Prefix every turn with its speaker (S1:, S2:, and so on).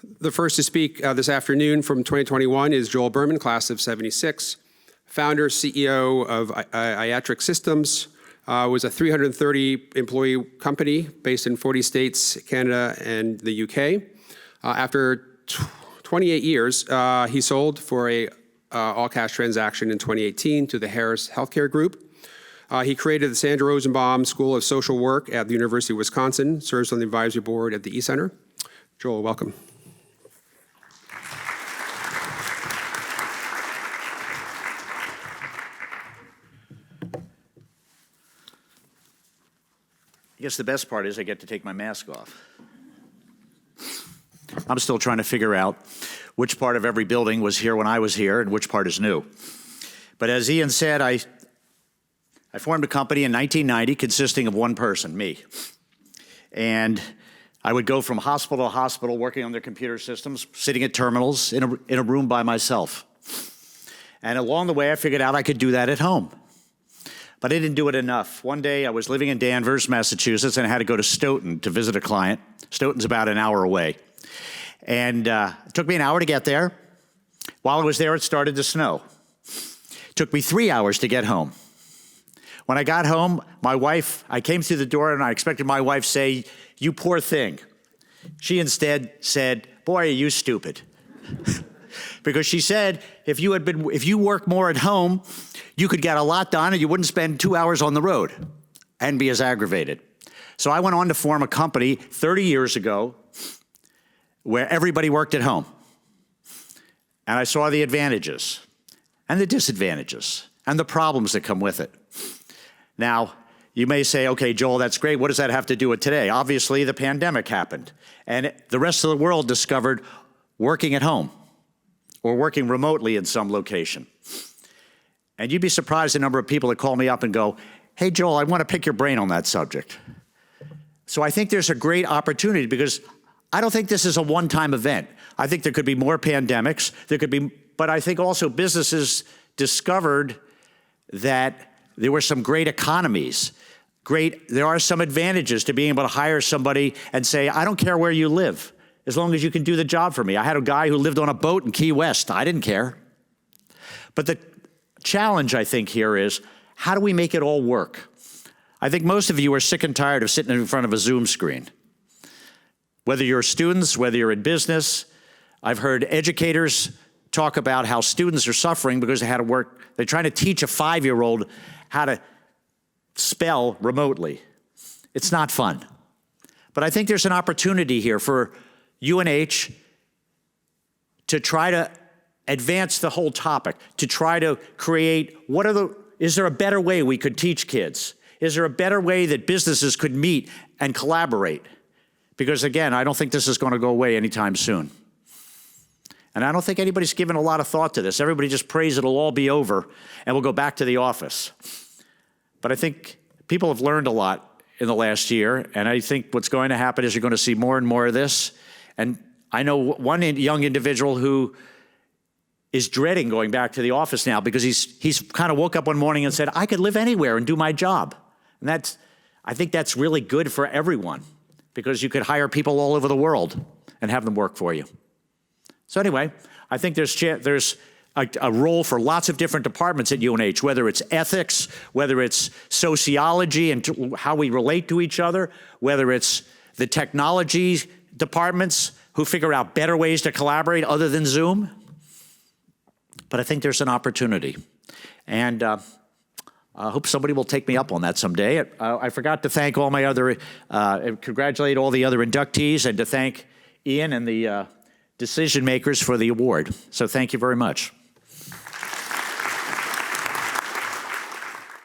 S1: The first to speak this afternoon from 2021 is Joel Berman, class of 76, founder, CEO of Iatric Systems, was a 330-employee company based in 40 states, Canada, and the UK. After 28 years, he sold for a all-cash transaction in 2018 to the Harris Healthcare Group. He created the Sandra Rosenbaum School of Social Work at the University of Wisconsin, serves on the advisory board at the E-Center. Joel, welcome.
S2: I guess the best part is I get to take my mask off. I'm still trying to figure out which part of every building was here when I was here and which part is new. But as Ian said, I formed a company in 1990 consisting of one person, me. And I would go from hospital to hospital working on their computer systems, sitting at terminals in a room by myself. And along the way, I figured out I could do that at home. But I didn't do it enough. One day, I was living in Danvers, Massachusetts, and I had to go to Stoughton to visit a client. Stoughton's about an hour away. And it took me an hour to get there. While I was there, it started to snow. It took me 3 hours to get home. When I got home, I came through the door, and I expected my wife to say, "You poor thing." She instead said, "Boy, are you stupid." Because she said, if you work more at home, you could get a lot done and you wouldn't spend 2 hours on the road and be as aggravated. So I went on to form a company 30 years ago where everybody worked at home. And I saw the advantages and the disadvantages and the problems that come with it. Now, you may say, okay, Joel, that's great. What does that have to do with today? Obviously, the pandemic happened and the rest of the world discovered working at home or working remotely in some location. And you'd be surprised the number of people that call me up and go, "Hey, Joel, I want to pick your brain on that subject." So I think there's a great opportunity because I don't think this is a one-time event. I think there could be more pandemics. But I think also businesses discovered that there were some great economies. There are some advantages to being able to hire somebody and say, "I don't care where you live, as long as you can do the job for me." I had a guy who lived on a boat in Key West. I didn't care. But the challenge, I think, here is, how do we make it all work? I think most of you are sick and tired of sitting in front of a Zoom screen. Whether you're students, whether you're in business, I've heard educators talk about how students are suffering because they had to work. They're trying to teach a 5-year-old how to spell remotely. It's not fun. But I think there's an opportunity here for UNH to try to advance the whole topic, to try to create, is there a better way we could teach kids? Is there a better way that businesses could meet and collaborate? Because again, I don't think this is going to go away anytime soon. And I don't think anybody's given a lot of thought to this. Everybody just prays it'll all be over and we'll go back to the office. But I think people have learned a lot in the last year, and I think what's going to happen is you're going to see more and more of this. And I know one young individual who is dreading going back to the office now because he's kind of woke up one morning and said, "I could live anywhere and do my job." And I think that's really good for everyone because you could hire people all over the world and have them work for you. So anyway, I think there's a role for lots of different departments at UNH, whether it's ethics, whether it's sociology and how we relate to each other, whether it's the technology departments who figure out better ways to collaborate other than Zoom. But I think there's an opportunity. And I hope somebody will take me up on that someday. I forgot to thank all my congratulate all the other inductees and to thank Ian and the decision makers for the award. So thank you very much.